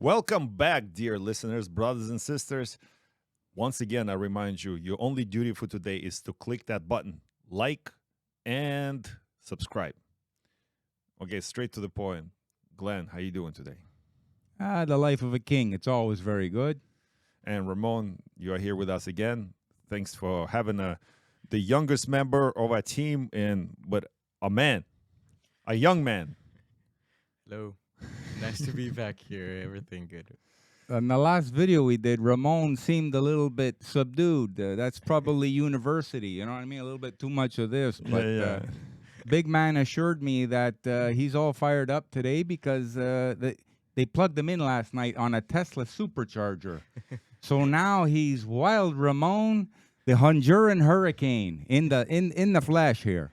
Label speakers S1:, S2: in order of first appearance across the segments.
S1: Welcome back, dear listeners, brothers and sisters. Once again, I remind you, your only duty for today is to click that button, like, and subscribe. Okay, straight to the point. Glenn, how you doing today?
S2: The life of a king. It's always very good.
S1: And Ramon, you are here with us again. Thanks for having the youngest member of our team, but a young man.
S3: Hello. Nice to be back here. Everything good.
S2: In the last video we did, Ramon seemed a little bit subdued. That's probably university, you know what I mean? A little bit too much of this. But Big Man assured me that he's all fired up today because they plugged him in last night on a Tesla supercharger. So now he's Wild Ramon, the Honduran hurricane in the flesh here.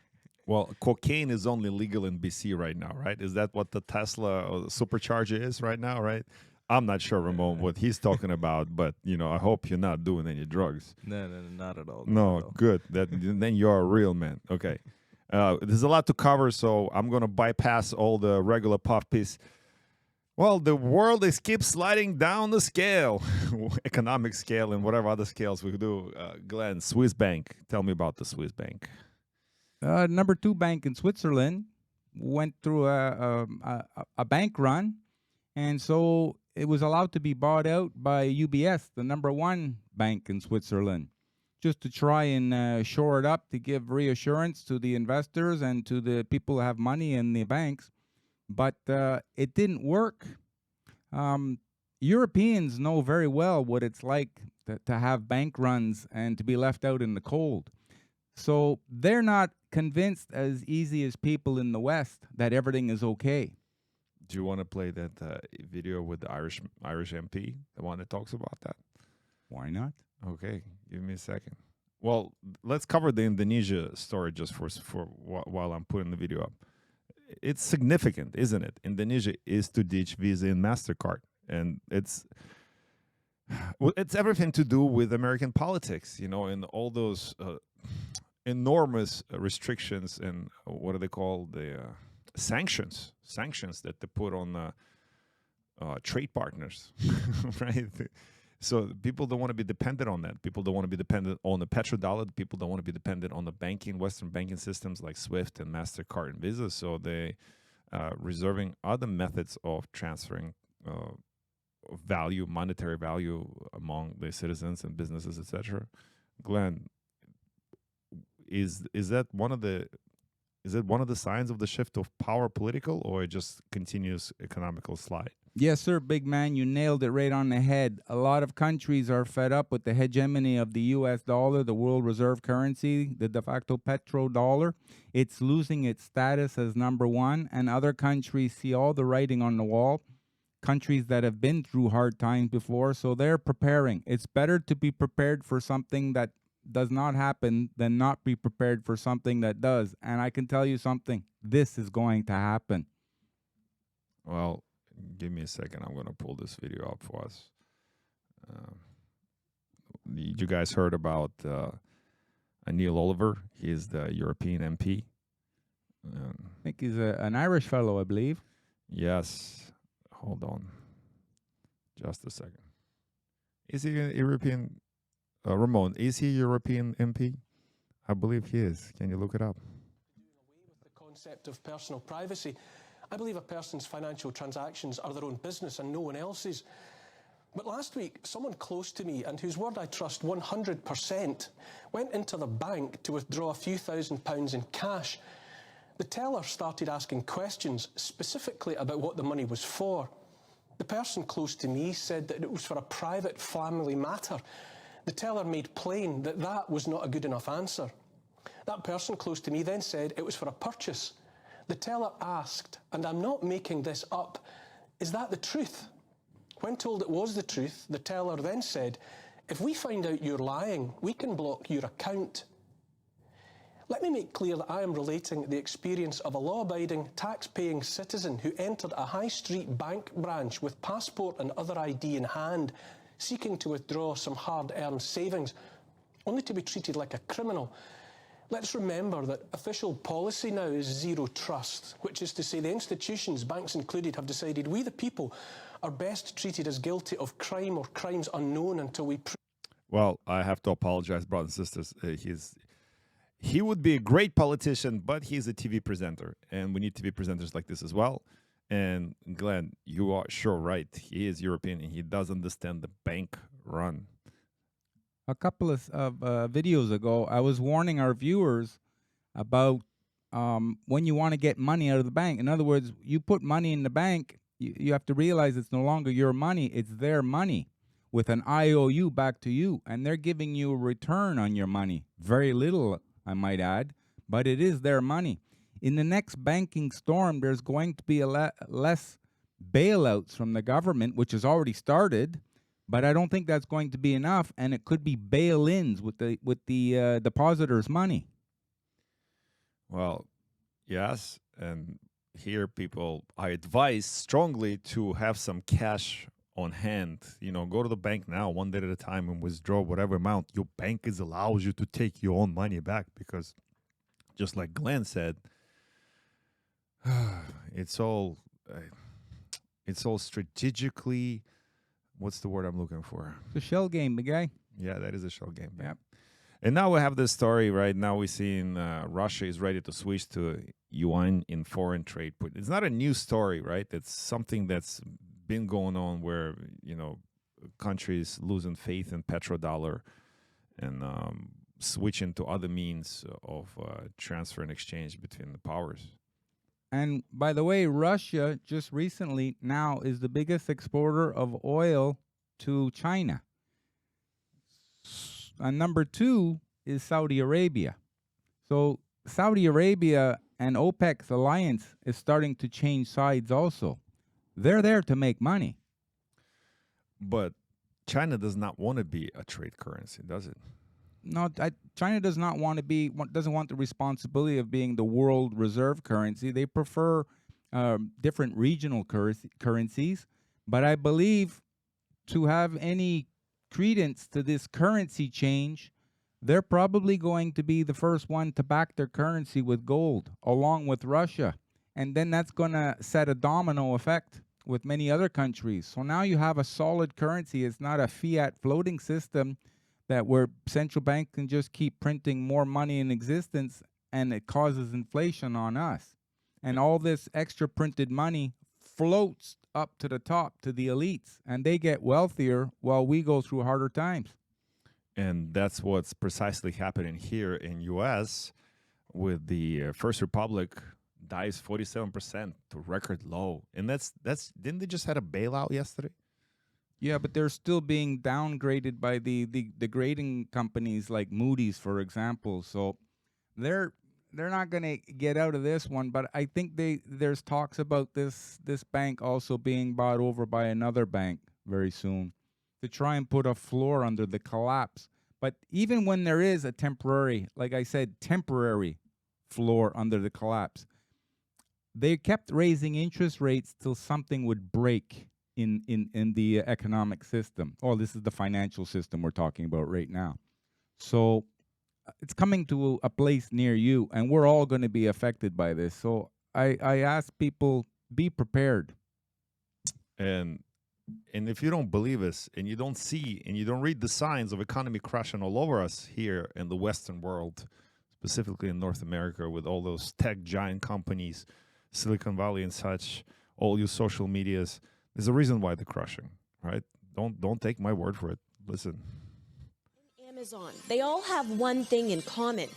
S1: Well, cocaine is only legal in BC right now, right? Is that what the Tesla or the supercharger is right now, right? I'm not sure, Ramon, what he's talking about, but I hope you're not doing any drugs.
S3: No, not at all.
S1: No, good. Then you're a real man. Okay. There's a lot to cover, so I'm going to bypass all the regular puff piece. Well, the world keeps sliding down the scale, economic scale and whatever other scales we do. Glenn, Swiss bank. Tell me about the Swiss bank.
S2: Number 2 bank in Switzerland went through a bank run, and so it was allowed to be bought out by UBS, the number 1 bank in Switzerland, just to try and shore it up, to give reassurance to the investors and to the people who have money in the banks. But it didn't work. Europeans know very well what it's like to have bank runs and to be left out in the cold. So they're not convinced as easy as people in the West that everything is okay.
S1: Do you want to play that video with the Irish MP, the one that talks about that?
S2: Why not?
S1: Okay, give me a second. Well, let's cover the Indonesia story just for while I'm putting the video up. It's significant, isn't it? Indonesia is to ditch Visa and MasterCard, and it's everything to do with American politics, and all those enormous restrictions and what do they call the sanctions that they put on trade partners, right? So people don't want to be dependent on that. People don't want to be dependent on the petrodollar. People don't want to be dependent on the Western banking systems like SWIFT and MasterCard and Visa. So they reserving other methods of transferring monetary value among the citizens and businesses, etc. Glenn, is that one of the signs of the shift of power political, or just continuous economical slide?
S2: Yes, sir, big man, you nailed it right on the head. A lot of countries are fed up with the hegemony of the U.S. dollar, the world reserve currency, the de facto petrodollar. It's losing its status as number 1, and other countries see all the writing on the wall, countries that have been through hard times before, so they're preparing. It's better to be prepared for something that does not happen than not be prepared for something that does. And I can tell you something, this is going to happen.
S1: Well, give me a second. I'm going to pull this video up for us. You guys heard about Neil Oliver? He is the European MP.
S2: I think he's an Irish fellow, I believe.
S1: Yes. Hold on. Just a second. Is he a European? Ramon, is he a European MP? I believe he is. Can you look it up?
S4: Doing away with the concept of personal privacy. I believe a person's financial transactions are their own business and no one else's. But last week, someone close to me, and whose word I trust 100%, went into the bank to withdraw a few £1,000s in cash. The teller started asking questions, specifically about what the money was for. The person close to me said that it was for a private family matter. The teller made plain that that was not a good enough answer. That person close to me then said it was for a purchase. The teller asked, and I'm not making this up, is that the truth? When told it was the truth, the teller then said, if we find out you're lying, we can block your account. Let me make clear that I am relating the experience of a law-abiding, tax-paying citizen who entered a high street bank branch with passport and other ID in hand, seeking to withdraw some hard-earned savings, only to be treated like a criminal. Let's remember that official policy now is zero trust, which is to say the institutions, banks included, have decided we the people are best treated as guilty of crime or crimes unknown until we
S1: Well, I have to apologize, brothers and sisters. He would be a great politician, but he's a TV presenter, and we need TV presenters like this as well. And Glenn, you are sure right. He is European, and he does understand the bank run.
S2: A couple of videos ago, I was warning our viewers about when you want to get money out of the bank. In other words, you put money in the bank, you have to realize it's no longer your money, it's their money with an IOU back to you, and they're giving you a return on your money. Very little, I might add, but it is their money. In the next banking storm, there's going to be less bailouts from the government, which has already started, but I don't think that's going to be enough, and it could be bail-ins with the depositors' money.
S1: Well, yes, and here people, I advise strongly to have some cash on hand. You know, go to the bank now, one day at a time, and withdraw whatever amount. Your bank allows you to take your own money back because, just like Glenn said, it's all strategically. What's the word I'm looking for?
S2: It's a shell game, big guy.
S1: Yeah, that is a shell game.
S2: Yep.
S1: And now we have this story, right? Now we're seeing Russia is ready to switch to yuan in foreign trade. It's not a new story, right? It's something that's been going on where, you know, countries losing faith in petrodollar and switching to other means of transfer and exchange between the powers.
S2: And by the way, Russia just recently now is the biggest exporter of oil to China. And number two is Saudi Arabia. So Saudi Arabia and OPEC's alliance is starting to change sides also. They're there to make money.
S1: But China does not want to be a trade currency, does it?
S2: No, China does not want to be, doesn't want the responsibility of being the world reserve currency. They prefer different regional currencies. But I believe to have any credence to this currency change, they're probably going to be the first one to back their currency with gold, along with Russia. And then that's going to set a domino effect with many other countries. So now you have a solid currency. It's not a fiat floating system that where central bank can just keep printing more money in existence and it causes inflation on us. And all this extra printed money floats up to the top to the elites, and they get wealthier while we go through harder times.
S1: And that's what's precisely happening here in U.S. with the First Republic dives 47% to record low. And that's didn't they just had a bailout yesterday?
S2: Yeah, but they're still being downgraded by the grading companies like Moody's, for example. So they're not going to get out of this one. But I think there's talks about this bank also being bought over by another bank very soon to try and put a floor under the collapse. But even when there is a temporary, like I said, temporary floor under the collapse, they kept raising interest rates till something would break in the economic system. Oh, this is the financial system we're talking about right now. So it's coming to a place near you, and we're all going to be affected by this. So I ask people, be prepared.
S1: And if you don't believe us, and you don't see, and you don't read the signs of economy crashing all over us here in the Western world, specifically in North America, with all those tech giant companies, Silicon Valley and such, all your social medias, there's a reason why they're crushing, right? Don't take my word for it. Listen.
S5: Amazon, they all have one thing in common.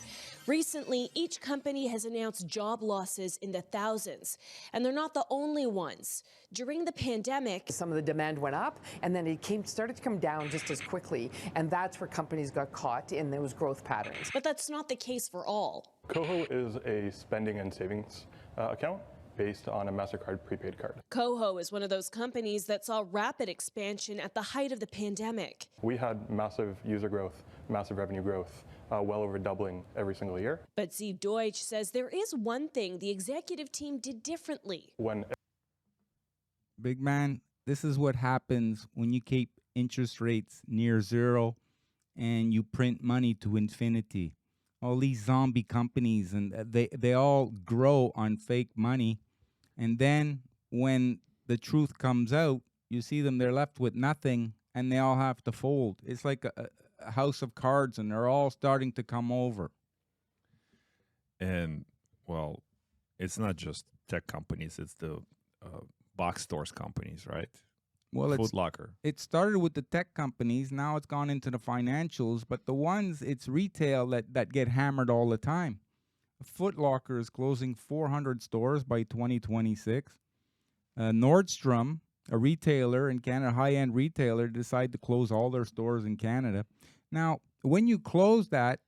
S5: Recently, each company has announced job losses in the thousands, and they're not the only ones. During the pandemic,
S6: some of the demand went up, and then it started to come down just as quickly, and that's where companies got caught in those growth patterns.
S5: But that's not the case for all.
S7: Coho is a spending and savings account based on a MasterCard prepaid card.
S5: Coho is one of those companies that saw rapid expansion at the height of the pandemic.
S7: We had massive user growth, massive revenue growth, well over doubling every single year.
S5: But Z Deutsch says there is one thing the executive team did differently.
S2: Big man, this is what happens when you keep interest rates near zero and you print money to infinity. All these zombie companies, and they all grow on fake money. And then when the truth comes out, you see them, they're left with nothing, and they all have to fold. It's like a house of cards, and they're all starting to come over.
S1: And, well, it's not just tech companies, it's the box stores companies, right?
S2: Well,
S1: Foot Locker.
S2: it started with the tech companies. Now it's gone into the financials, but the ones, it's retail that get hammered all the time. Foot Locker is closing 400 stores by 2026. Nordstrom, a retailer in Canada, high-end retailer, decided to close all their stores in Canada. Now, when you close the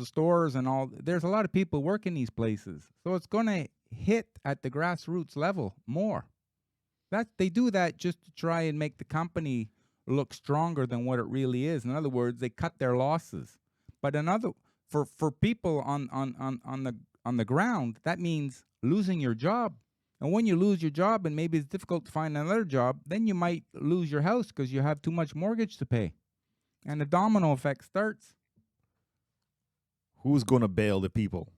S2: stores and all, there's a lot of people working these places. So it's going to hit at the grassroots level more. They do that just to try and make the company look stronger than what it really is. In other words, they cut their losses. But for people on the ground, that means losing your job. And when you lose your job and maybe it's difficult to find another job, then you might lose your house because you have too much mortgage to pay. And the domino effect starts.
S1: Who's going to bail the people?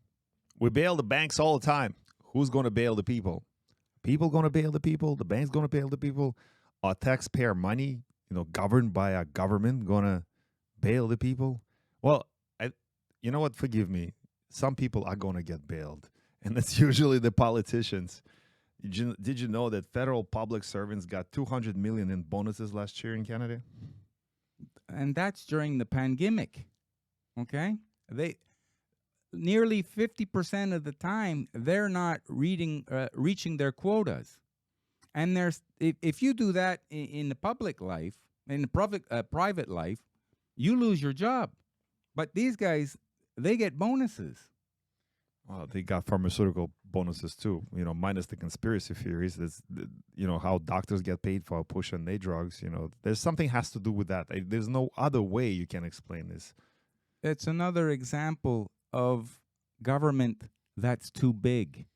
S1: We bail the banks all the time. Who's going to bail the people? People going to bail the people? The bank's going to bail the people? Our taxpayer money, governed by a government, going to bail the people? Well, you know what? Forgive me. Some people are going to get bailed, and that's usually the politicians. Did you know that federal public servants got $200 million in bonuses last year in Canada?
S2: And that's during the pandemic. Okay? Nearly 50% of the time, they're not reaching their quotas. And if you do that in the public life, in the private life, you lose your job. But these guys, they get bonuses.
S1: Well, they got pharmaceutical bonuses too, minus the conspiracy theories. That's, how doctors get paid for pushing their drugs. There's something has to do with that. There's no other way you can explain this.
S2: It's another example of government that's too big.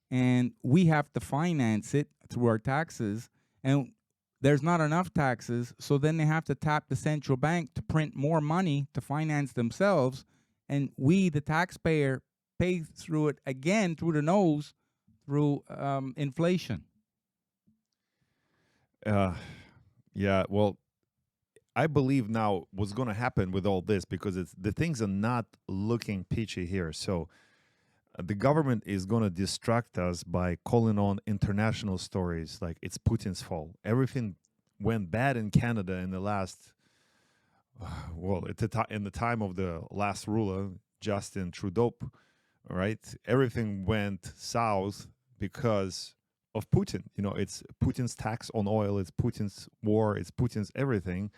S2: And we have to finance it through our taxes. And there's not enough taxes, so then they have to tap the central bank to print more money to finance themselves. And we, the taxpayer, pay through it again, through the nose, through inflation.
S1: Yeah, well, I believe now what's going to happen with all this, because the things are not looking peachy here. So the government is going to distract us by calling on international stories like it's Putin's fault. Everything went bad in Canada in the last, in the time of the last ruler, Justin Trudeau, right? Everything went south because of Putin. It's Putin's tax on oil, it's Putin's war, it's Putin's everything.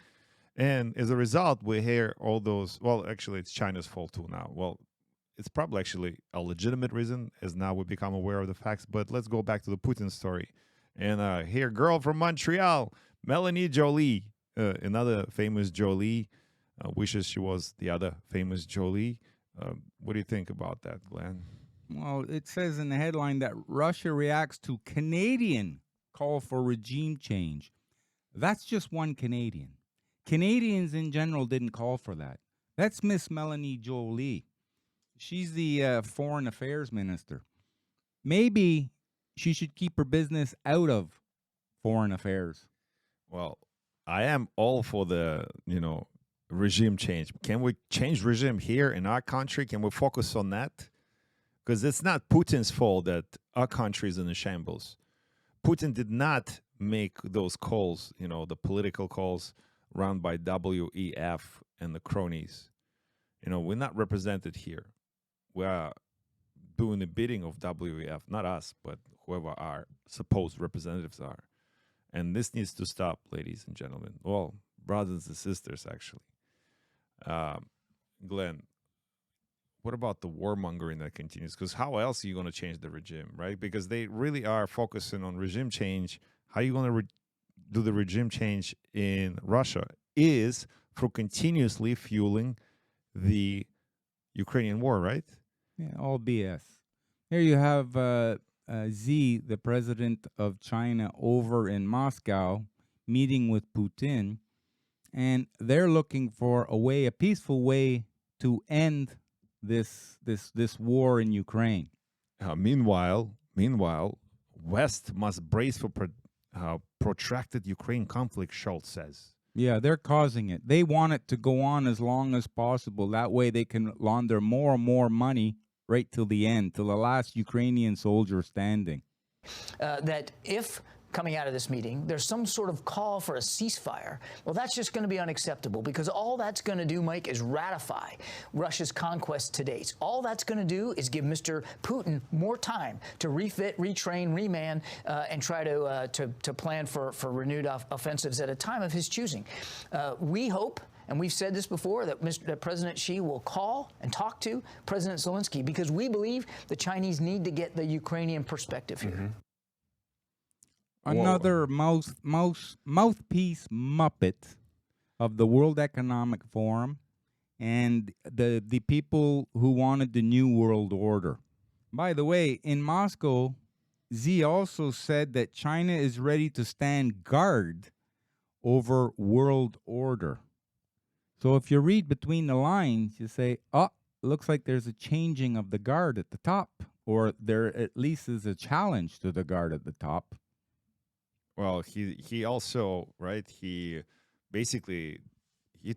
S1: And as a result, we hear all those, well, actually, it's China's fault too now. Well, it's probably actually a legitimate reason, as now we become aware of the facts. But let's go back to the Putin story. And here, girl from Montreal, Melanie Joly, another famous Joly, wishes she was the other famous Joly. What do you think about that, Glenn?
S2: Well, it says in the headline that Russia reacts to Canadian call for regime change. That's just one Canadian. Canadians in general didn't call for that. That's Miss Melanie Joly. She's the foreign affairs minister. Maybe she should keep her business out of foreign affairs.
S1: Well, I am all for the, regime change. Can we change regime here in our country? Can we focus on that? Because it's not Putin's fault that our country is in a shambles. Putin did not make those calls, the political calls run by WEF and the cronies. We're not represented here. We are doing the bidding of WEF, not us, but whoever our supposed representatives are. And this needs to stop, ladies and gentlemen. Well, brothers and sisters, actually. Glenn, what about the warmongering that continues? Because how else are you going to change the regime, right? Because they really are focusing on regime change. How are you going to do the regime change in Russia? Is through continuously fueling the Ukrainian war, right?
S2: Yeah, all BS. Here you have Xi, the president of China, over in Moscow, meeting with Putin, and they're looking for a peaceful way to end this war in Ukraine.
S1: Meanwhile, West must brace for protracted Ukraine conflict, Schultz says.
S2: Yeah, they're causing it. They want it to go on as long as possible. That way they can launder more and more money right till the end, till the last Ukrainian soldier standing.
S8: That if coming out of this meeting, there's some sort of call for a ceasefire, well, that's just going to be unacceptable, because all that's going to do, Mike, is ratify Russia's conquest to date. All that's going to do is give Mr. Putin more time to refit, retrain, reman, and try to plan for renewed offensives at a time of his choosing. We hope, and we've said this before, that President Xi will call and talk to President Zelensky, because we believe the Chinese need to get the Ukrainian perspective here.
S7: Mm-hmm.
S2: Another mouthpiece muppet of the World Economic Forum and the people who wanted the New World Order. By the way, in Moscow, Xi also said that China is ready to stand guard over world order. So if you read between the lines, you say, oh, looks like there's a changing of the guard at the top, or there at least is a challenge to the guard at the top.
S1: Well, he also, right, he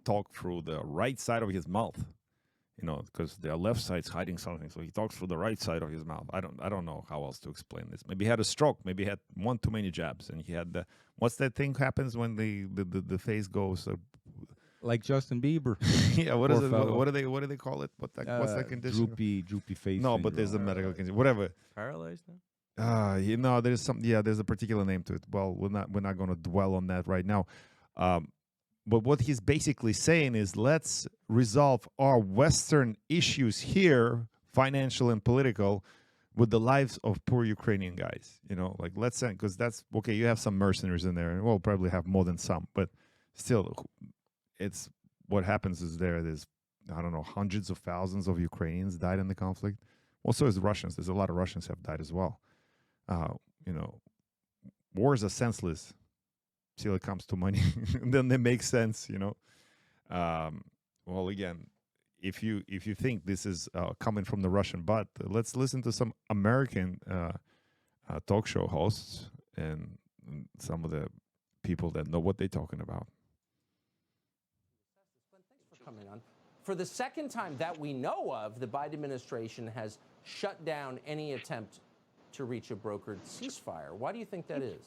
S1: talked through the right side of his mouth, you know, because the left side's hiding something. So he talks through the right side of his mouth. I don't know how else to explain this. Maybe he had a stroke. Maybe he had one too many jabs, and he had the, what's that thing happens when the face goes
S2: like Justin Bieber.
S1: Yeah, what is it? What do they call it? What's that condition?
S2: Droopy face.
S1: No, but there's a medical condition. Whatever.
S3: Paralyzed now?
S1: You know, there's some. Yeah, there's a particular name to it. Well, we're not going to dwell on that right now. But what he's basically saying is, let's resolve our Western issues here, financial and political, with the lives of poor Ukrainian guys. You know, like let's say, because that's okay. You have some mercenaries in there, and we'll probably have more than some, but still, it's what happens is there's I don't know, hundreds of thousands of Ukrainians died in the conflict. Also, as Russians, there's a lot of Russians have died as well. You know, wars are senseless till it comes to money. Then they make sense, you know. Well, again, if you think this is coming from the Russian butt, let's listen to some American talk show hosts and some of the people that know what they're talking about.
S9: Thanks for coming on. For the second time that we know of, the Biden administration has shut down any attempt to reach a brokered ceasefire. Why do you think that is?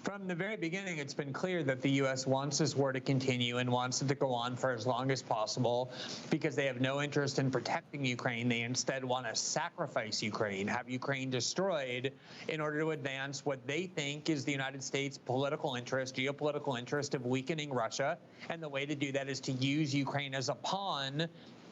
S10: From the very beginning, it's been clear that the U.S. wants this war to continue and wants it to go on for as long as possible because they have no interest in protecting Ukraine. They instead want to sacrifice Ukraine, have Ukraine destroyed in order to advance what they think is the United States' political interest, geopolitical interest of weakening Russia. And the way to do that is to use Ukraine as a pawn,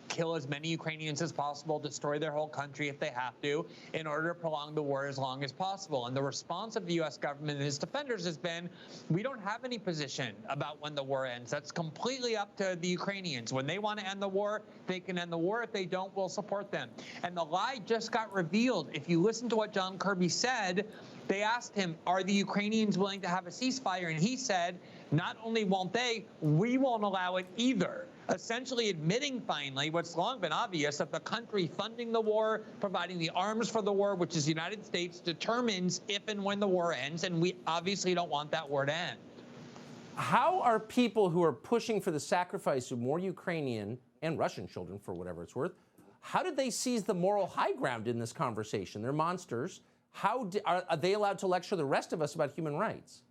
S10: kill as many Ukrainians as possible, destroy their whole country if they have to, in order to prolong the war as long as possible. And the response of the U.S. government and its defenders has been, we don't have any position about when the war ends. That's completely up to the Ukrainians. When they want to end the war, they can end the war. If they don't, we'll support them. And the lie just got revealed. If you listen to what John Kirby said, they asked him, are the Ukrainians willing to have a ceasefire? And he said, not only won't they, we won't allow it either. Essentially admitting finally what's long been obvious, that the country funding the war, providing the arms for the war, which is the United States, determines if and when the war ends, and we obviously don't want that war to end.
S9: How are people who are pushing for the sacrifice of more Ukrainian and Russian children, for whatever it's worth, how did they seize the moral high ground in this conversation? They're monsters. How are they allowed to lecture the rest of us about human rights?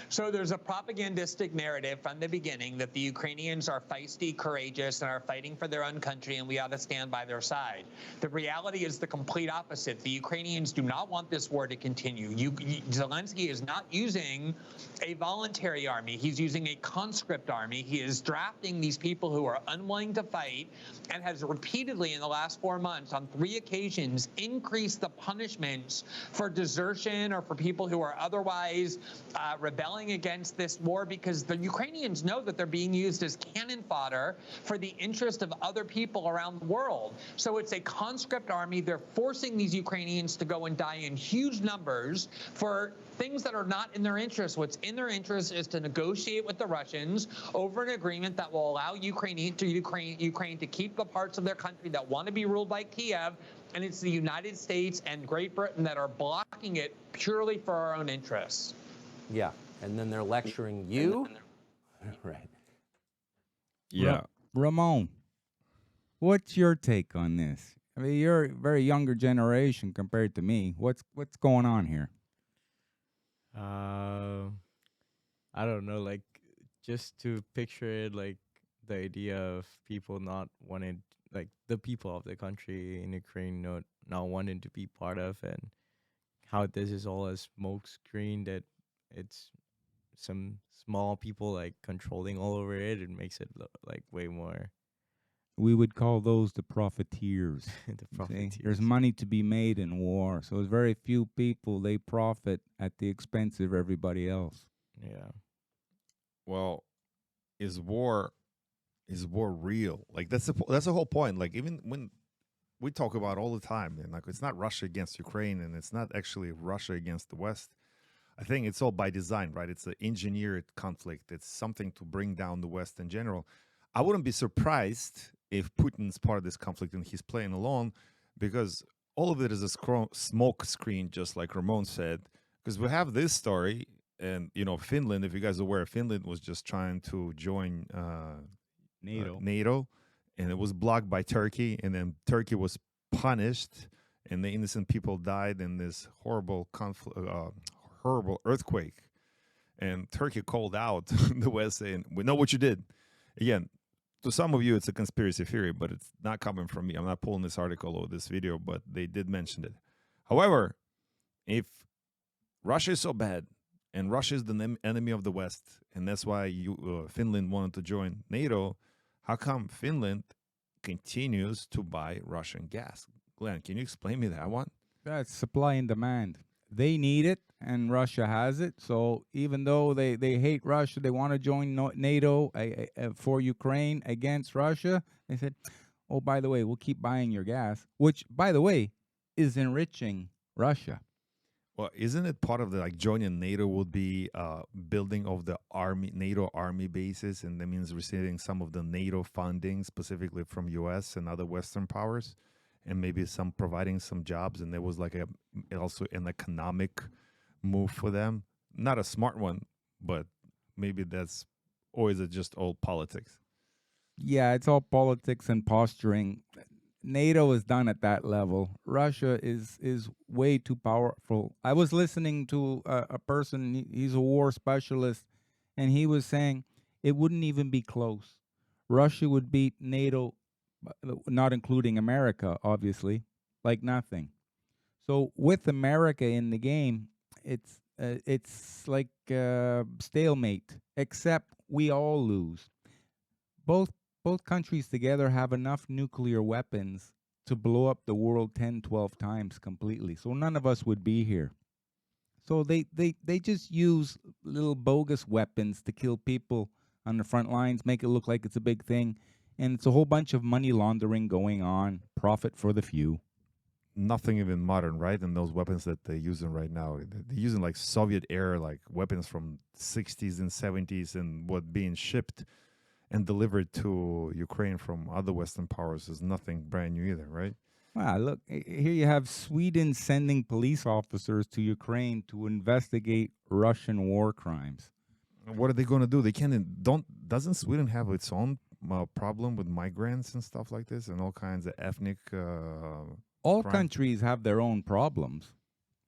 S10: So there's a propagandistic narrative from the beginning that the Ukrainians are feisty, courageous, and are fighting for their own country, and we ought to stand by their side. The reality is the complete opposite. The Ukrainians do not want this war to continue. Zelensky is not using a voluntary army. He's using a conscript army. He is drafting these people who are unwilling to fight, and has repeatedly in the last 4 months, on 3 occasions, increased the punishments for desertion or for people who are otherwise rebelling against this war, because the Ukrainians know that they're being used as cannon fodder for the interest of other people around the world. So it's a conscript army. They're forcing these Ukrainians to go and die in huge numbers for things that are not in their interest. What's in their interest is to negotiate with the Russians over an agreement that will allow Ukraine to keep the parts of their country that want to be ruled by Kiev and it's the United States and Great Britain that are blocking it purely for our own interests.
S9: Yeah, and then they're lecturing you. Right.
S1: Yeah.
S2: Ramon, what's your take on this? I mean, you're a very younger generation compared to me. What's going on here?
S3: I don't know, like, just to picture it, like, the idea of people not wanting, like, the people of the country in Ukraine not wanting to be part of, and how this is all a smoke screen, that it's some small people, like, controlling all over it. It makes it look like way more.
S2: We would call those the profiteers.
S3: The
S2: See?
S3: profiteers.
S2: There's money to be made in war, so there's very few people, they profit at the expense of everybody else.
S3: Yeah.
S1: Well, is war real? Like that's the whole point. Like even when we talk about all the time, and like it's not Russia against Ukraine, and it's not actually Russia against the West. I think it's all by design, right? It's an engineered conflict. It's something to bring down the West in general. I wouldn't be surprised if Putin's part of this conflict and he's playing along, because all of it is a smoke screen, just like Ramon said. Because we have this story, and Finland. If you guys are aware, Finland was just trying to join NATO, and it was blocked by Turkey, and then Turkey was punished, and the innocent people died in this horrible horrible earthquake. And Turkey called out the West saying, "We know what you did." Again, to some of you, it's a conspiracy theory, but it's not coming from me. I'm not pulling this article or this video, but they did mention it. However, if Russia is so bad, and Russia is the enemy of the West, and that's why Finland wanted to join NATO, how come Finland continues to buy Russian gas? Glenn, can you explain me that one?
S2: That's supply and demand. They need it, and Russia has it. So even though they hate Russia, they want to join NATO for Ukraine against Russia. They said, oh, by the way, we'll keep buying your gas, which, by the way, is enriching Russia.
S1: Well, isn't it part of the joining NATO would be building of the NATO army bases, and that means receiving some of the NATO funding specifically from U.S. and other Western powers, and maybe providing some jobs, and there was also an economic move for them. Not a smart one, but maybe or is it just all politics?
S2: Yeah, it's all politics and posturing. NATO is done at that level. Russia is way too powerful. I was listening to a person, he's a war specialist, and he was saying it wouldn't even be close. Russia would beat NATO, not including America, obviously, like nothing. So with America in the game, it's like stalemate, except we all lose. Both countries together have enough nuclear weapons to blow up the world 10, 12 times completely. So none of us would be here. So they just use little bogus weapons to kill people on the front lines, make it look like it's a big thing. And it's a whole bunch of money laundering going on, profit for the few.
S1: Nothing even modern, right? And those weapons that they're using right now, they're using like Soviet era, like weapons from 60s and 70s, and what being shipped and delivered to Ukraine from other Western powers is nothing brand new either, right?
S2: Wow, look, here you have Sweden sending police officers to Ukraine to investigate Russian war crimes.
S1: What are they going to do? Doesn't Sweden have its own problem with migrants and stuff like this, and all kinds of ethnic
S2: all
S1: crimes?
S2: Countries have their own problems.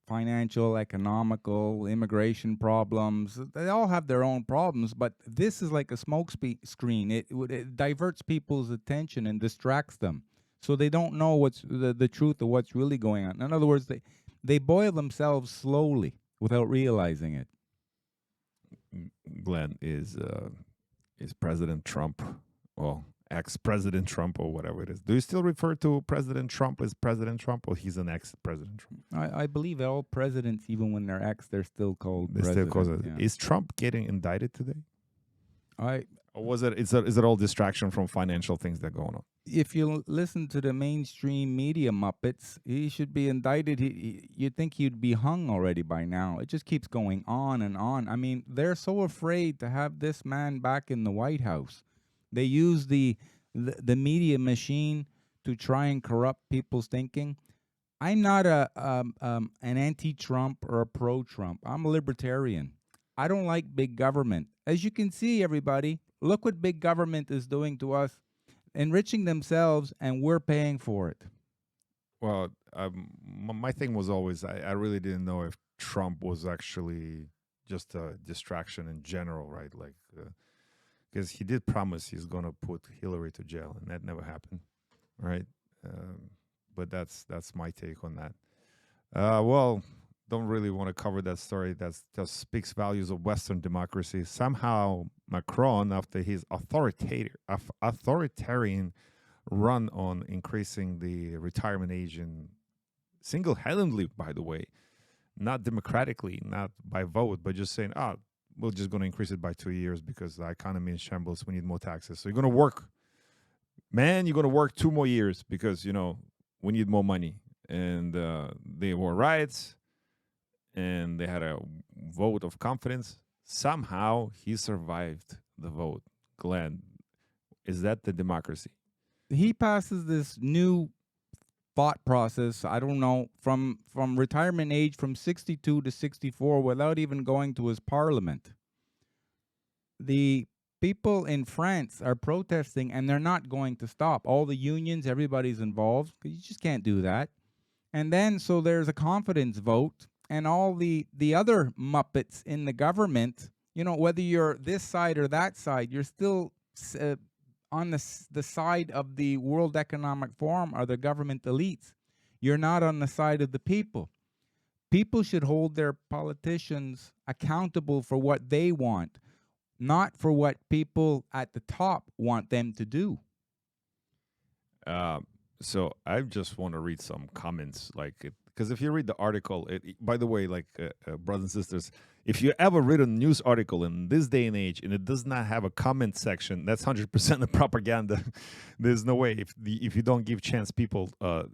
S2: Financial, economical, immigration problems. They all have their own problems, but this is like a smoke screen. It diverts people's attention and distracts them, so they don't know what's the truth of what's really going on. In other words, they boil themselves slowly without realizing it.
S1: Glenn, is President Trump, well, ex-President Trump or whatever it is. Do you still refer to President Trump as President Trump, or he's an ex-President Trump?
S2: I believe all presidents, even when they're ex, they're still called
S1: They
S2: president.
S1: still call it.
S2: Yeah.
S1: Is Trump getting indicted today? Or was it? Is it all distraction from financial things that are going on?
S2: If you listen to the mainstream media Muppets, he should be indicted. You'd think he'd be hung already by now. It just keeps going on and on. I mean, they're so afraid to have this man back in the White House. They use the media machine to try and corrupt people's thinking. I'm not an anti-Trump or a pro-Trump. I'm a libertarian. I don't like big government. As you can see, everybody, look what big government is doing to us, enriching themselves, and we're paying for it.
S1: Well, my thing was always I really didn't know if Trump was actually just a distraction in general, right? Like, because he did promise he's going to put Hillary to jail, and that never happened, right? But that's my take on that. Well, don't really want to cover that story. That just speaks values of Western democracy. Somehow Macron, after his authoritarian run on increasing the retirement age, and single-handedly, by the way, not democratically, not by vote, but just saying, we're just going to increase it by 2 years because the economy is shambles. We need more taxes. So you're going to work, man, you're going to work 2 more years because, we need more money. And there were riots, and they had a vote of confidence. Somehow he survived the vote. Glenn, is that the democracy?
S2: He passes this new thought process, I don't know, from retirement age from 62 to 64 without even going to his parliament. The people in France are protesting, and they're not going to stop. All the unions, everybody's involved. You just can't do that. And then, so there's a confidence vote, and all the other Muppets in the government, whether you're this side or that side, you're still on the side of the World Economic Forum or the government elites. You're not on the side of the people. People should hold their politicians accountable for what they want, not for what people at the top want them to do.
S1: So I just want to read some comments, because if you read the article, by the way, brothers and sisters, if you ever read a news article in this day and age and it does not have a comment section, that's 100% of propaganda. There's no way. If you don't give people a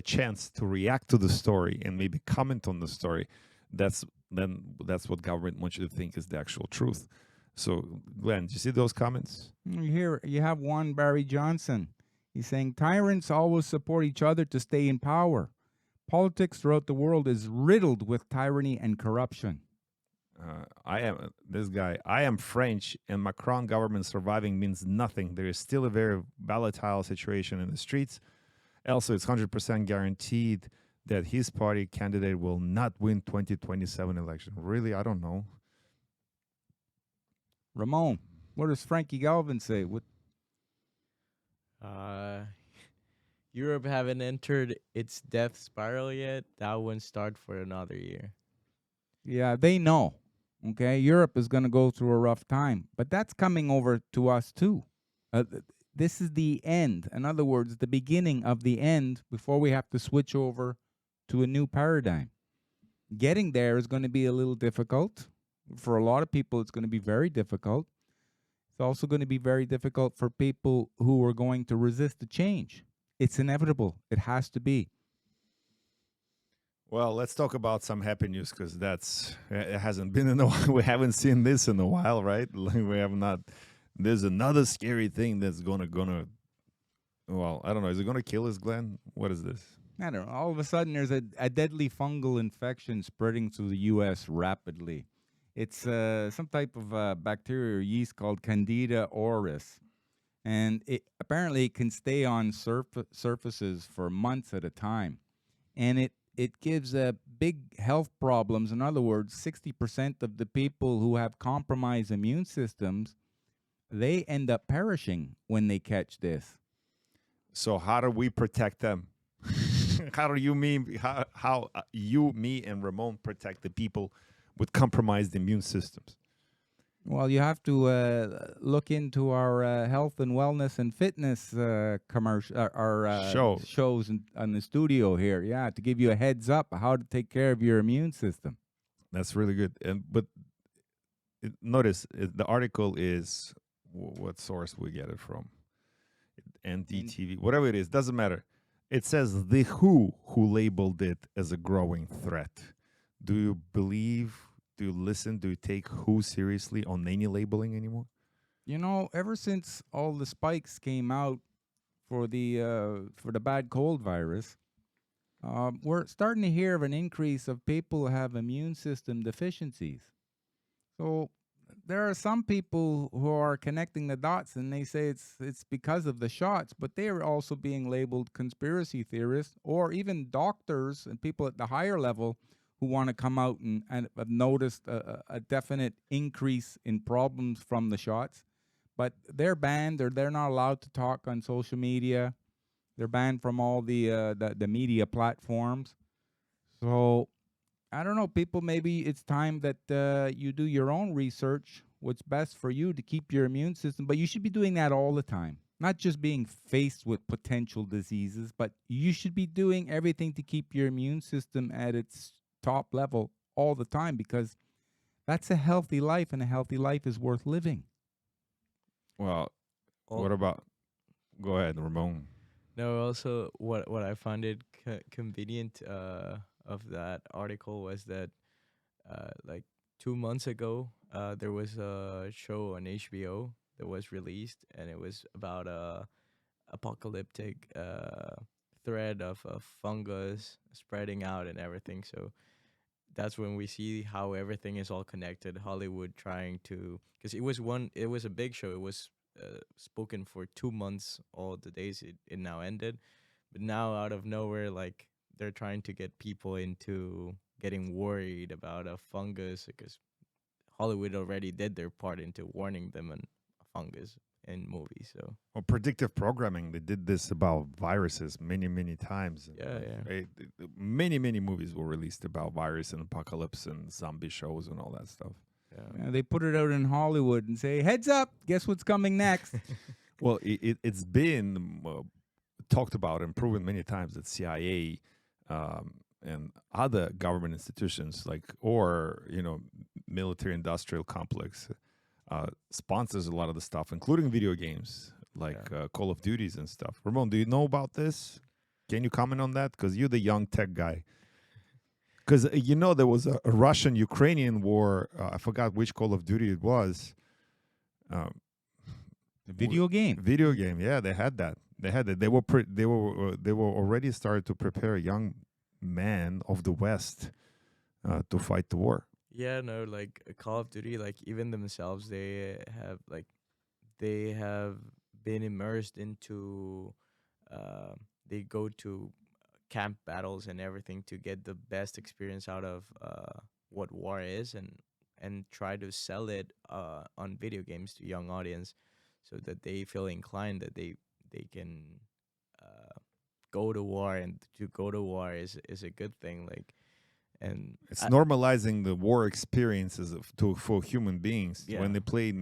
S1: chance to react to the story and maybe comment on the story, that's what government wants you to think is the actual truth. So, Glenn, do you see those comments?
S2: Here you have one, Barry Johnson. He's saying tyrants always support each other to stay in power. Politics throughout the world is riddled with tyranny and corruption.
S1: I am French, and Macron government surviving means nothing. There is still a very volatile situation in the streets. Also, it's 100% guaranteed that his party candidate will not win 2027 election. Really? I don't know.
S2: Ramon, what does Frankie Galvin say?
S3: Europe haven't entered its death spiral yet. That won't start for another year.
S2: Yeah, they know. Okay, Europe is going to go through a rough time, but that's coming over to us too. This is the end. In other words, the beginning of the end before we have to switch over to a new paradigm. Getting there is going to be a little difficult. For a lot of people, it's going to be very difficult. It's also going to be very difficult for people who are going to resist the change. It's inevitable. It has to be.
S1: Well, let's talk about some happy news, because it hasn't been in a while. We haven't seen this in a while, right? We have not. There's another scary thing that's gonna. Well, I don't know. Is it gonna kill us, Glenn? What is this?
S2: I don't know. All of a sudden, there's a deadly fungal infection spreading through the U.S. rapidly. It's some type of bacteria or yeast called Candida auris. And it apparently can stay on surfaces for months at a time. And it gives big health problems. In other words, 60% of the people who have compromised immune systems, they end up perishing when they catch this.
S1: So how do we protect them? How do you mean how you, me, and Ramon protect the people with compromised immune systems?
S2: Well, you have to look into our health and wellness and fitness shows in the studio here. Yeah, to give you a heads up how to take care of your immune system.
S1: That's really good. But notice the article is what source we get it from. NDTV, whatever it is, doesn't matter. It says the WHO labeled it as a growing threat. Do you believe? Do you listen? Do you take WHO seriously on any labeling anymore?
S2: Ever since all the spikes came out for the bad cold virus, we're starting to hear of an increase of people who have immune system deficiencies. So there are some people who are connecting the dots, and they say it's because of the shots, but they are also being labeled conspiracy theorists, or even doctors and people at the higher level who want to come out and have noticed a definite increase in problems from the shots. But they're banned, or they're not allowed to talk on social media. They're banned from all the media platforms. So I don't know, people, maybe it's time that you do your own research, what's best for you to keep your immune system. But you should be doing that all the time, not just being faced with potential diseases, but you should be doing everything to keep your immune system at its top level all the time, because that's a healthy life, and a healthy life is worth living.
S1: Well, what about? Go ahead, Ramon.
S3: No, also what I found it convenient of that article was that like 2 months ago there was a show on HBO that was released, and it was about a apocalyptic thread of fungus spreading out and everything. So that's when we see how everything is all connected. Hollywood trying to, because it was a big show. It was spoken for 2 months, all the days it now ended, but now out of nowhere, like, they're trying to get people into getting worried about a fungus, because Hollywood already did their part into warning them on a fungus in movies. So,
S1: well, predictive programming, they did this about viruses many times. Many movies were released about virus and apocalypse and zombie shows and all that stuff.
S2: Yeah, they put it out in Hollywood and say, heads up, guess what's coming next?
S1: Well, it's been talked about and proven many times that CIA and other government institutions, or military industrial complex, sponsors a lot of the stuff, including video games like Call of Duties and stuff. Ramon, do you know about this? Can you comment on that? Because you're the young tech guy. Because there was a Russian-Ukrainian war. I forgot which Call of Duty it was.
S2: The video game.
S1: Video game. Yeah, they had that. They were already started to prepare young men of the West to fight the war.
S3: yeah, no, like Call of Duty, like even themselves, they have been immersed into they go to camp battles and everything to get the best experience out of what war is, and try to sell it on video games to young audience, so that they feel inclined that they can go to war, and to go to war is a good thing. Like, and
S1: it's normalizing the war experiences for human beings.
S3: Yeah.
S1: When they play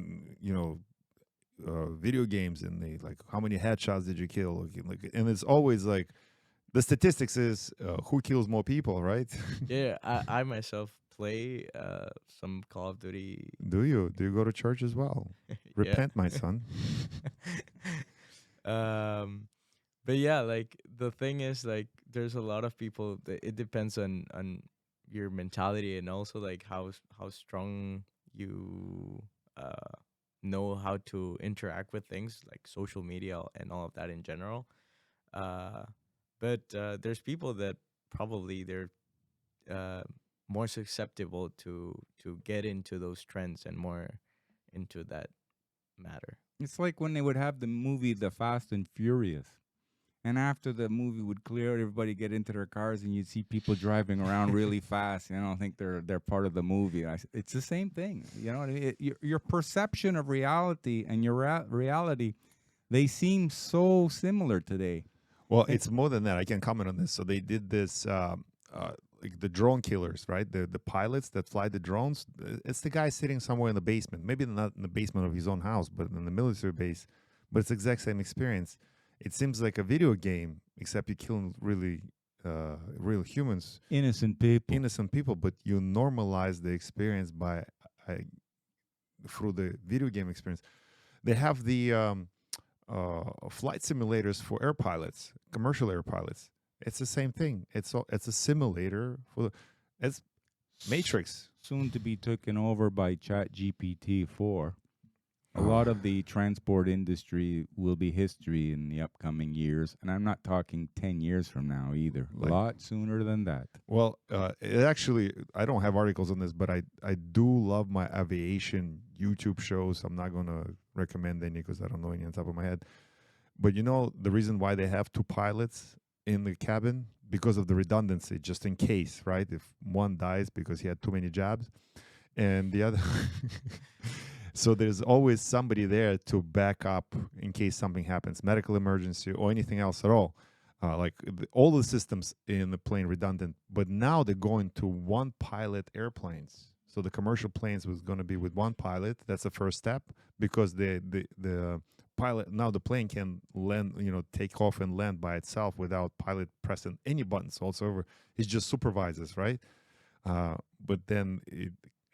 S1: video games, and they like, how many headshots did you kill? And it's always like, the statistics is who kills more people, right?
S3: yeah, I myself play some Call of Duty.
S1: Do you go to church as well? Repent, my son.
S3: But yeah, like the thing is, like, there's a lot of people that it depends on your mentality, and also like how strong you know how to interact with things like social media and all of that in general. But there's people that probably they're more susceptible to get into those trends and more into that matter.
S2: It's like when they would have the movie The Fast and Furious, and after the movie would clear, everybody get into their cars, and you'd see people driving around really fast. I don't think they're part of the movie. It's the same thing. You know what I mean? Your perception of reality and your reality, they seem so similar today.
S1: Well, it's more than that. I can comment on this. So they did this, like the drone killers, right? The pilots that fly the drones. It's the guy sitting somewhere in the basement, maybe not in the basement of his own house, but in the military base. But it's the exact same experience. It seems like a video game, except you're killing really real humans,
S2: innocent people.
S1: But you normalize the experience through the video game experience. They have the flight simulators for air pilots, commercial air pilots. It's the same thing. It's a simulator it's Matrix.
S2: Soon to be taken over by ChatGPT 4. A lot of the transport industry will be history in the upcoming years, and I'm not talking 10 years from now either. A lot sooner than that.
S1: Well, it actually, I don't have articles on this, but I do love my aviation YouTube shows. I'm not going to recommend any because I don't know any on top of my head. But you know, the reason why they have two pilots in the cabin? Because of the redundancy, just in case, right? If one dies because he had too many jabs, and the other... So there's always somebody there to back up in case something happens, medical emergency or anything else at all. All the systems in the plane redundant, but now they're going to one pilot airplanes. So the commercial planes was going to be with one pilot. That's the first step because the pilot, now the plane can land, take off and land by itself without pilot pressing any buttons whatsoever. He just supervises, right? But then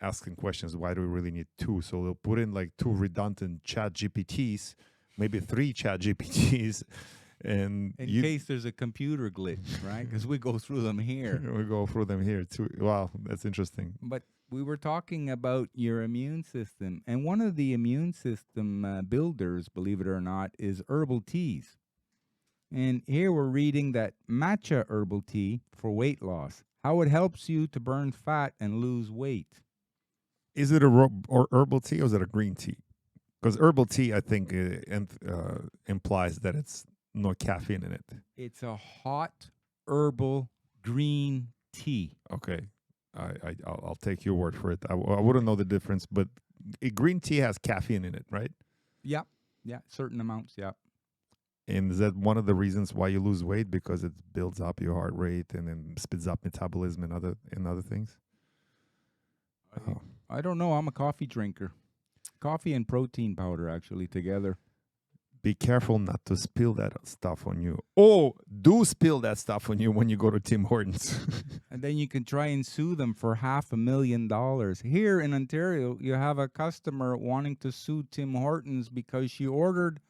S1: asking questions, why do we really need two? So they'll put in like two redundant chat GPTs, maybe three chat GPTs. And
S2: in case there's a computer glitch, right? Because we go through them here.
S1: We go through them here too. Wow, that's interesting.
S2: But we were talking about your immune system. And one of the immune system builders, believe it or not, is herbal teas. And here we're reading that Matcha herbal tea for weight loss, how it helps you to burn fat and lose weight.
S1: Is it a herbal tea or is it a green tea? Because herbal tea, I think, implies that it's no caffeine in it.
S2: It's a hot herbal green tea.
S1: Okay, I'll take your word for it. I wouldn't know the difference, but green tea has caffeine in it, right?
S2: Yeah, certain amounts, yeah.
S1: And is that one of the reasons why you lose weight? Because it builds up your heart rate and then speeds up metabolism and other things?
S2: I don't know. I'm a coffee drinker. Coffee and protein powder, actually, together.
S1: Be careful not to spill that stuff on you. Oh, do spill that stuff on you when you go to Tim Hortons.
S2: And then you can try and sue them for $500,000. Here in Ontario, you have a customer wanting to sue Tim Hortons because she ordered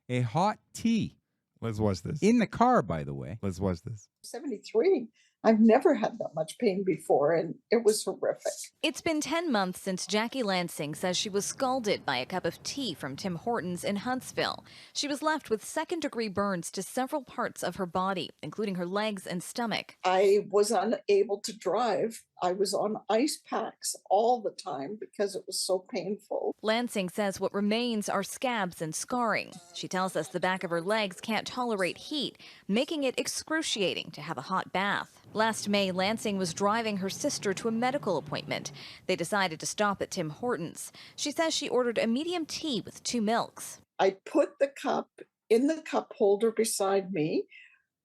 S2: a hot tea.
S1: Let's watch this.
S2: In the car, by the way.
S1: Let's watch this.
S11: 73. I've never had that much pain before, and it was horrific.
S12: It's been 10 months since Jackie Lansing says she was scalded by a cup of tea from Tim Hortons in Huntsville. She was left with second-degree burns to several parts of her body, including her legs and stomach.
S11: I was unable to drive. I was on ice packs all the time because it was so painful.
S12: Lansing says what remains are scabs and scarring. She tells us the back of her legs can't tolerate heat, making it excruciating to have a hot bath. Last May, Lansing was driving her sister to a medical appointment. They decided to stop at Tim Hortons. She says she ordered a medium tea with 2 milks.
S11: I put the cup in the cup holder beside me,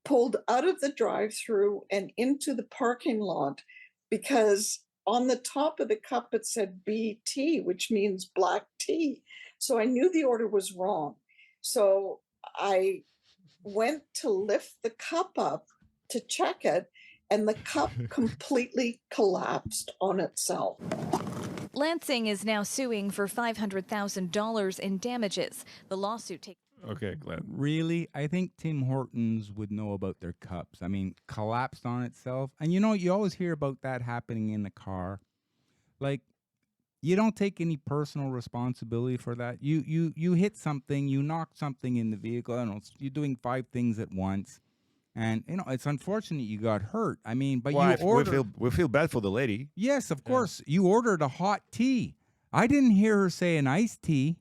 S11: pulled out of the drive-through and into the parking lot because on the top of the cup it said BT, which means black tea. So I knew the order was wrong. So I went to lift the cup up to check it, and the cup completely collapsed on itself.
S12: Lansing is now suing for $500,000 in damages. The lawsuit takes...
S1: Okay, Glenn.
S2: Really? I think Tim Hortons would know about their cups. I mean, collapsed on itself. And you know, you always hear about that happening in the car. Like, you don't take any personal responsibility for that. You hit something, you knock something in the vehicle. I don't know, you're doing 5 things at once. And, you know, it's unfortunate you got hurt. I mean, but you ordered...
S1: We feel bad for the lady.
S2: Yes, of course. You ordered a hot tea. I didn't hear her say an iced tea.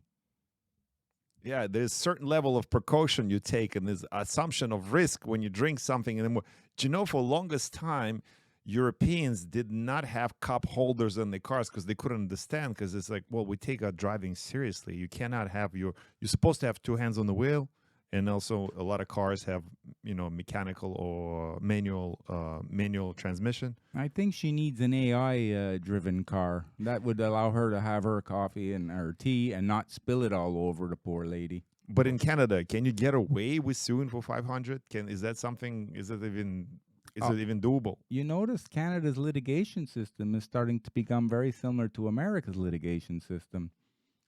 S1: Yeah, there's a certain level of precaution you take, and there's assumption of risk when you drink something. And do you know, for the longest time, Europeans did not have cup holders in their cars because they couldn't understand, because it's like, well, we take our driving seriously. You cannot have you're supposed to have 2 hands on the wheel. And also, a lot of cars have, you know, mechanical or manual transmission.
S2: I think she needs an AI-driven car. That would allow her to have her coffee and her tea and not spill it all over the poor lady.
S1: But in Canada, can you get away with suing for 500? Is that something? Is it even doable?
S2: You notice Canada's litigation system is starting to become very similar to America's litigation system.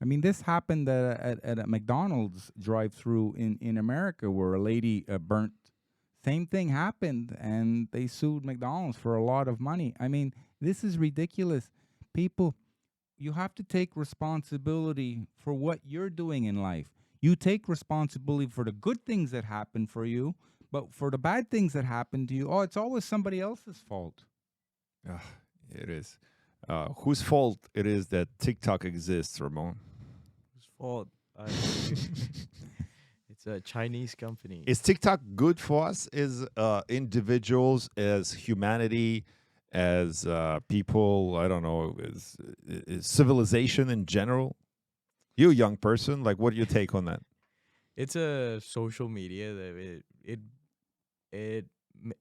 S2: I mean, this happened at a McDonald's drive-through in America where a lady burnt. Same thing happened, and they sued McDonald's for a lot of money. I mean, this is ridiculous. People, you have to take responsibility for what you're doing in life. You take responsibility for the good things that happen for you, but for the bad things that happen to you, it's always somebody else's fault.
S1: It is. Whose fault it is that TikTok exists, Ramon?
S3: Whose fault? It's a Chinese company.
S1: Is TikTok good for us as individuals, as humanity, as people? I don't know, as civilization in general? You, young person, like, what do you take on that?
S3: It's a social media that it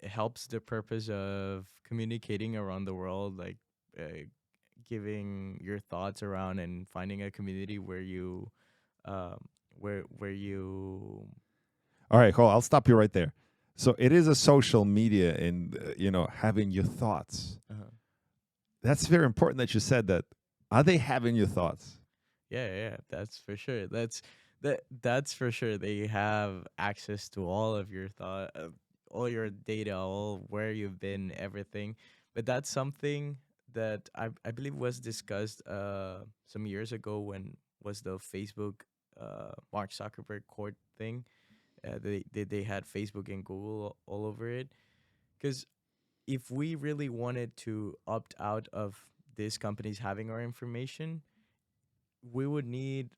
S3: helps the purpose of communicating around the world, like giving your thoughts around and finding a community where you where you.
S1: All right, hold on, I'll stop you right there. So it is a social media, and having your thoughts. That's very important that you said that. Are they having your thoughts?
S3: Yeah, that's for sure. That's for sure. They have access to all of your all your data, all where you've been, everything. But that's something that I believe was discussed some years ago when was the Facebook Mark Zuckerberg court thing. They had Facebook and Google all over it. Because if we really wanted to opt out of these companies having our information, we would need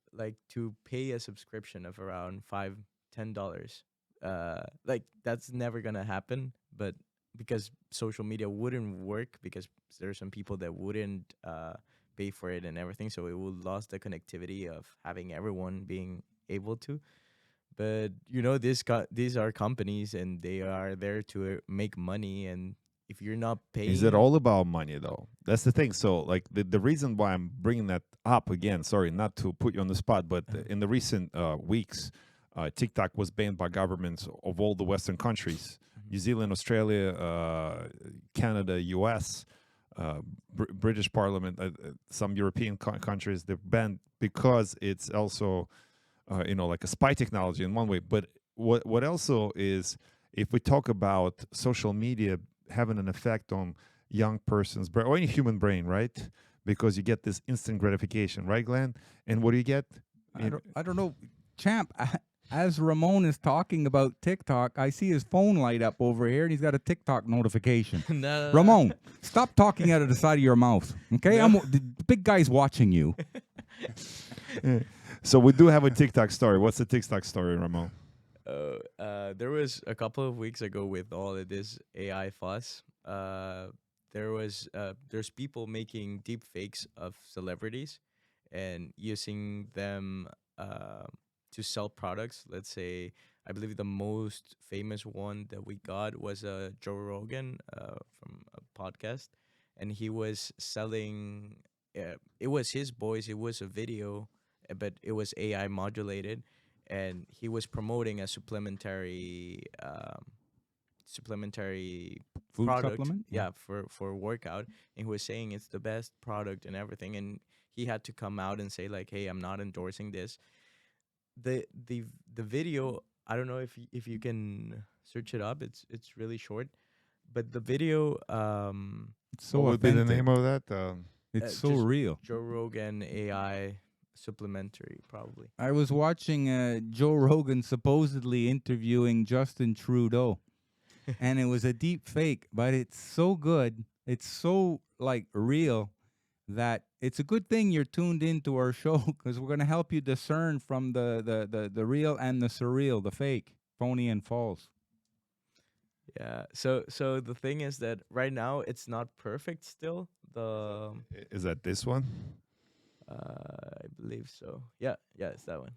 S3: to pay a subscription of around $5-10. That's never gonna happen, but because social media wouldn't work, because there are some people that wouldn't pay for it and everything, so it would lost the connectivity of having everyone being able to. But these are companies, and they are there to make money, and if you're not paying,
S1: is it all about money though? That's the thing. So the reason why I'm bringing that up again, sorry, not to put you on the spot, but in the recent weeks, TikTok was banned by governments of all the Western countries, New Zealand, Australia, Canada, US, British Parliament, some European countries. They're banned because it's also like a spy technology in one way. But what also is, if we talk about social media having an effect on young person's brain or any human brain, right? Because you get this instant gratification, right, Glenn? And what do you get?
S2: I don't know, Champ. As Ramon is talking about TikTok, I see his phone light up over here, and he's got a TikTok notification.
S3: No.
S2: Ramon, stop talking out of the side of your mouth, okay?
S3: No.
S2: The big guy's watching you.
S1: So we do have a TikTok story. What's the TikTok story, Ramon?
S3: There was a couple of weeks ago with all of this AI fuss. There's people making deep fakes of celebrities and using them to sell products. Let's say, I believe the most famous one that we got was Joe Rogan from a podcast, and he was selling. It was his voice. It was a video, but it was AI modulated, and he was promoting a supplementary
S2: Food
S3: product.
S2: supplement?
S3: Yeah, for workout, and he was saying it's the best product and everything, and he had to come out and say like, hey, I'm not endorsing this. The video, I don't know if you can search it up. It's really short, but the video
S2: So
S1: what would be the
S2: authentic.
S1: name of that?
S2: It's so
S3: just
S2: real.
S3: Joe Rogan AI supplementary, probably.
S2: I was watching Joe Rogan supposedly interviewing Justin Trudeau, and it was a deep fake, but it's so good. It's so real that it's a good thing you're tuned into our show, because we're going to help you discern from the real and the surreal, the fake, phony and false.
S3: Yeah. So the thing is that right now it's not perfect still.
S1: Is that this one?
S3: I believe so. Yeah, it's that one.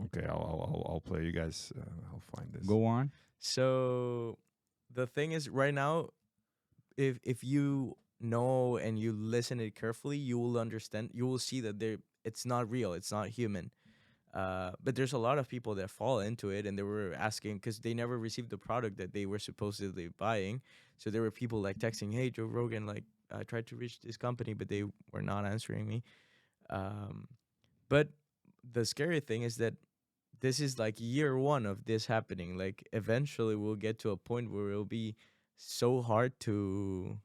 S1: Okay, I'll play you guys. I'll find this.
S2: Go on.
S3: So the thing is, right now, if you know and you listen it carefully, you will understand. You will see that it's not real. It's not human. But there's a lot of people that fall into it, and they were asking because they never received the product that they were supposedly buying. So there were people texting, "Hey, Joe Rogan, I tried to reach this company, but they were not answering me." But the scary thing is that this is year one of this happening. Eventually we'll get to a point where it'll be so hard to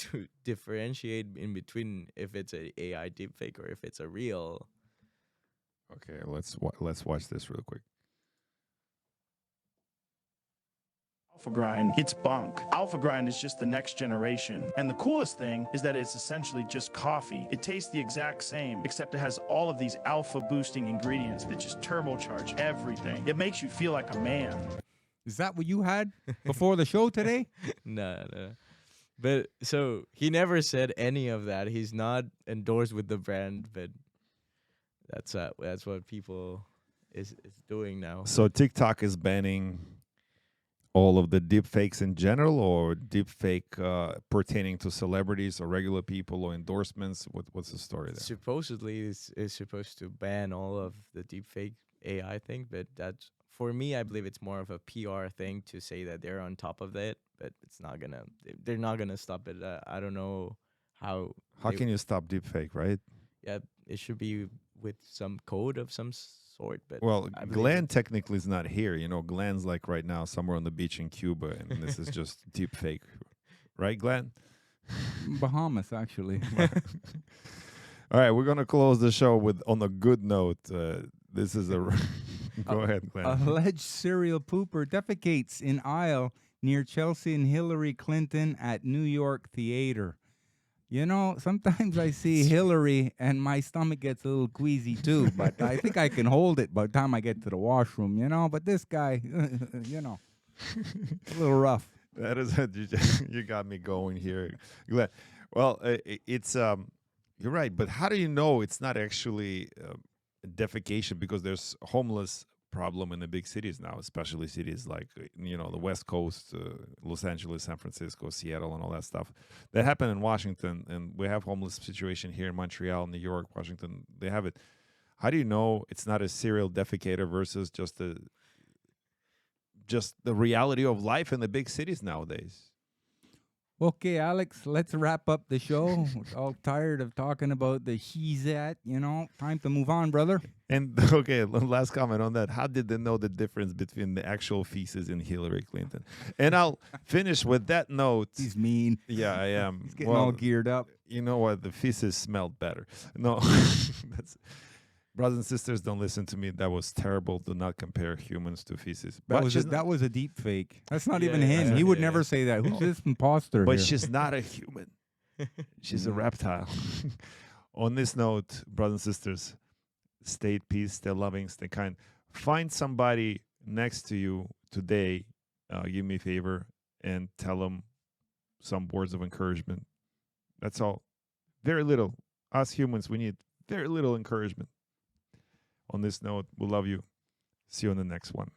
S3: to differentiate in between if it's a AI deepfake or if it's a real.
S1: Okay, let's watch this real quick.
S13: Alpha grind, it's bunk. Alpha grind is just the next generation. And the coolest thing is that it's essentially just coffee. It tastes the exact same, except it has all of these alpha boosting ingredients that just turbocharge everything. It makes you feel like a man.
S2: Is that what you had before the show today?
S3: No. But so he never said any of that. He's not endorsed with the brand, but that's what people is doing now.
S1: So TikTok is banning all of the deep fakes in general, or deep fake pertaining to celebrities or regular people or endorsements? What's the story there?
S3: Supposedly is supposed to ban all of the deep fake AI thing, but that's, for me, I believe it's more of a PR thing to say that they're on top of it, but they're not gonna stop it. I don't know how.
S1: How can you stop deep fake, right?
S3: Yeah, it should be with some code of some sort. But
S1: well, Glenn technically is not here. You know, Glenn's like right now somewhere on the beach in Cuba, and this is just deep fake, right, Glenn?
S2: Bahamas, actually.
S1: All right, we're gonna close the show on a good note. This is a go ahead, Glenn.
S2: Alleged serial pooper defecates in aisle near Chelsea and Hillary Clinton at New York theater. You know, sometimes I see Hillary and my stomach gets a little queasy too, but I think I can hold it by the time I get to the washroom, you know. But this guy, you know, a little rough.
S1: That is, you got me going here. Well, it's you're right, but how do you know it's not actually defecation? Because there's homeless problem in the big cities now, especially cities like the West Coast, Los Angeles, San Francisco, Seattle, and all that stuff. That happened in Washington, and we have homeless situation here in Montreal, New York, Washington. They have it. How do you know it's not a serial defecator versus just the reality of life in the big cities nowadays?
S2: Okay, Alex, let's wrap up the show. We're all tired of talking about the she's at, Time to move on, brother.
S1: And, okay, last comment on that. How did they know the difference between the actual feces and Hillary Clinton? And I'll finish with that note.
S2: He's mean.
S1: Yeah, I am.
S2: He's getting all geared up.
S1: You know what? The feces smelled better. No, brothers and sisters, don't listen to me. That was terrible. Do not compare humans to feces.
S2: That was a deep fake. That's not even him. He would never say that. Who's this imposter?
S1: But
S2: here?
S1: she's not a human. She's a reptile. On this note, brothers and sisters, stay at peace, stay loving, stay kind. Find somebody next to you today. Give me a favor and tell them some words of encouragement. That's all. Very little. Us humans, we need very little encouragement. On this note, we love you. See you on the next one.